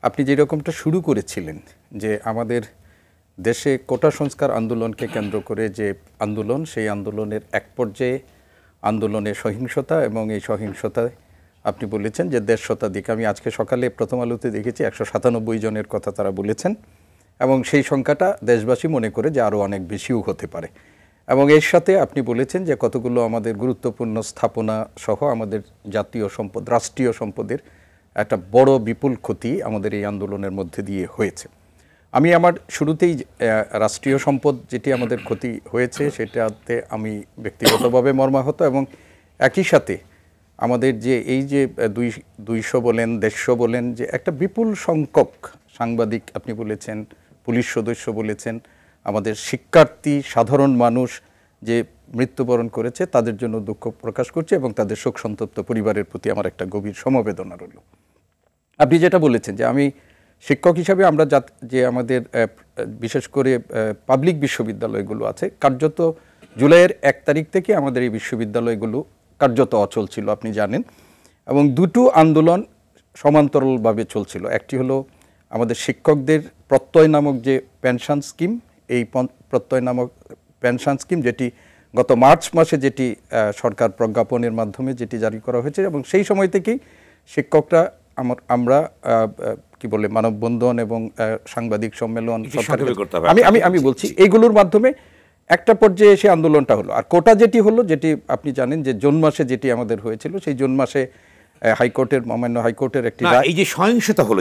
আপনি যেরকমটা শুরু করেছিলেন যে আমাদের দেশে কোটা সংস্কার আন্দোলনকে কেন্দ্র করে যে আন্দোলন, সেই আন্দোলনের এক পর্যায়ে আন্দোলনের সহিংসতা এবং এই সহিংসতায় আপনি বলেছেন যে ১৫০ শতাধিক, আমি আজকে সকালে প্রথম আলোতে দেখেছি ১৯৭ জনের কথা তারা বলেছেন এবং সেই সংখ্যাটা দেশবাসী মনে করে যে আরও অনেক বেশিও হতে পারে। এবং এর সাথে আপনি বলেছেন যে কতগুলো আমাদের গুরুত্বপূর্ণ স্থাপনা সহ আমাদের জাতীয় সম্পদ, রাষ্ট্রীয় সম্পদের একটা বড় বিপুল ক্ষতি আমাদের এই আন্দোলনের মধ্যে দিয়ে হয়েছে। আমি আমার শুরুতেই রাষ্ট্রীয় সম্পদ যেটি আমাদের ক্ষতি হয়েছে সেটাতে আমি ব্যক্তিগতভাবে মর্মাহত এবং একই সাথে আমাদের যে এই যে ২০০ বলেন ১৫০ বলেন যে একটা বিপুল সংখ্যক সাংবাদিক আপনি বলেছেন, পুলিশ সদস্য বলেছেন, আমাদের শিক্ষার্থী সাধারণ মানুষ যে মৃত্যুবরণ করেছে তাদের জন্য দুঃখ প্রকাশ করছে এবং তাদের শোক সন্তপ্ত পরিবারের প্রতি আমার একটা গভীর সমবেদনা রইল। আপনি যেটা বলেছেন যে আমি শিক্ষক হিসাবে আমরা যে আমাদের বিশেষ করে পাবলিক বিশ্ববিদ্যালয়গুলো আছে, কার্যত জুলাইয়ের ১ তারিখ থেকে আমাদের এই বিশ্ববিদ্যালয়গুলো কার্যত অচল ছিল আপনি জানেন, এবং দুটো আন্দোলন সমান্তরালভাবে চলছিল। একটি হলো আমাদের শিক্ষকদের প্রত্যয় নামক যে পেনশন স্কিম, এই প্রত্যয় নামক পেনশন স্কিম যেটি গত মার্চ মাসে যেটি সরকার প্রজ্ঞাপনের মাধ্যমে যেটি জারি করা হয়েছে এবং সেই সময় থেকেই শিক্ষকরা আমরা কি বলে মানববন্ধন এবং সাংবাদিক সম্মেলন আমি বলছি এইগুলোর মাধ্যমে একটা পর্যায়ে এসে আন্দোলনটা হলো। আর কোটা যেটি হলো, যেটি আপনি জানেন যে জুন মাসে যেটি আমাদের হয়েছিল, সেই জুন মাসে হাইকোর্টের মাননীয় হাইকোর্টের একটি এই যে সহিংসতা হলো,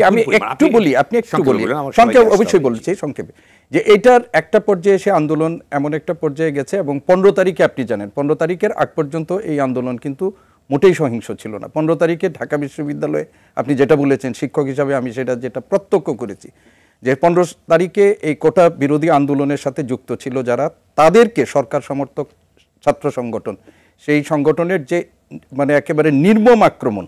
আমি একটু বলি, আপনি একটু বলি সংক্ষেপে, অবশ্যই বলছি সংক্ষেপে, যে এইটার একটা পর্যায়ে এসে আন্দোলন এমন একটা পর্যায়ে গেছে এবং ১৫ তারিখে আপনি জানেন ১৫ তারিখের আগ পর্যন্ত এই আন্দোলন কিন্তু মোটেই সহিংস ছিল না। ১৫ তারিখে ঢাকা বিশ্ববিদ্যালয়ে আপনি যেটা বলেছেন শিক্ষক হিসাবে আমি সেটা যেটা প্রত্যক্ষ করেছি যে ১৫ তারিখে এই কোটা বিরোধী আন্দোলনের সাথে যুক্ত ছিল যারা, তাদেরকে সরকার সমর্থক ছাত্র সংগঠন, সেই সংগঠনের যে মানে একেবারে নির্মম আক্রমণ,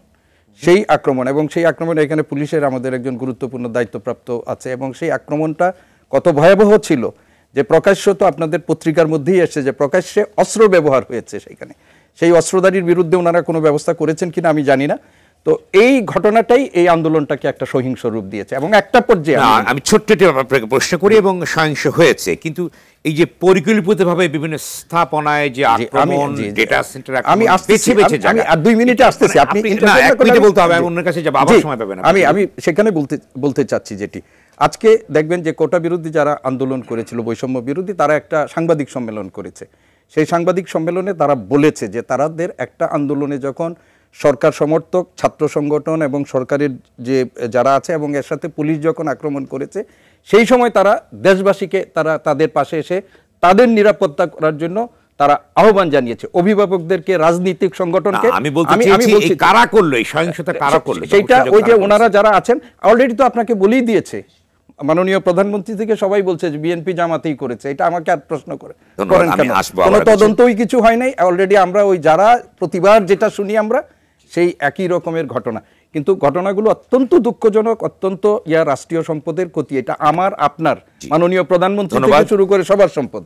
সেই আক্রমণ এবং সেই আক্রমণে এখানে পুলিশের আমাদের একজন গুরুত্বপূর্ণ দায়িত্বপ্রাপ্ত আছে এবং সেই আক্রমণটা কত ভয়াবহ ছিল যে প্রকাশ্য তো আপনাদের পত্রিকার মধ্যেই এসেছে যে প্রকাশ্যে অস্ত্র ব্যবহার হয়েছে সেখানে। সেই অস্ত্রধারীর বিরুদ্ধে ওনারা কোনো ব্যবস্থা করেছেন কিনা আমি জানি না। তো এই ঘটনাটাই এই আন্দোলনটাকে একটা সহিংস রূপ দিয়েছে এবং একটা পর্যায়ে আমি ছোট্ট আপনাকে প্রশ্ন করি এবং সহিংস হয়েছে, কিন্তু এই যে পরিকল্পিতভাবে বিভিন্ন স্থাপনায় যে আক্রমণ, ডেটা সেন্টার, আমি আমি আর ২ মিনিটে আসতেছি, আপনি বলতে হবে, আমি অন্যের কাছে যাব, আবার সময় পাবেন। আমি সেখানে বলতে চাচ্ছি যেটি আজকে দেখবেন যে কোটা বিরোধী যারা আন্দোলন করেছিল, বৈষম্য বিরোধী, তারা একটা সাংবাদিক সম্মেলন করেছে। সেই সাংবাদিক সম্মেলনে তারা বলেছে যে তাদের একটা আন্দোলনে যখন সরকার সমর্থক ছাত্র সংগঠন এবং সরকারের যে যারা আছে এবং এর সাথে পুলিশ যখন আক্রমণ করেছে, সেই সময় তারা দেশবাসীকে তাদের পাশে এসে তাদের নিরাপত্তা করার জন্য তারা আহ্বান জানিয়েছে, অভিভাবকদেরকে, রাজনৈতিক সংগঠনকে। আমি বলছি কারা করলো এই সহিংসতা, কারা করলো সেইটা ওই যে ওনারা যারা আছেন অলরেডি তো আপনাকে বলেই দিয়েছে, মাননীয় প্রধানমন্ত্রী থেকে সবাই বলছে যে বিএনপি জামাতেই করেছে। এটা আমাকে আর প্রশ্ন করেন কোনো তদন্তই কিছু হয় নাই। অলরেডি আমরা ওই যারা প্রতিবার যেটা শুনি আমরা সেই একই রকমের ঘটনা, কিন্তু ঘটনাগুলো অত্যন্ত দুঃখজনক, অত্যন্ত রাষ্ট্রীয় সম্পদের ক্ষতি। এটা আমার আপনার মাননীয় প্রধানমন্ত্রী থেকে শুরু করে সবার সম্পদ।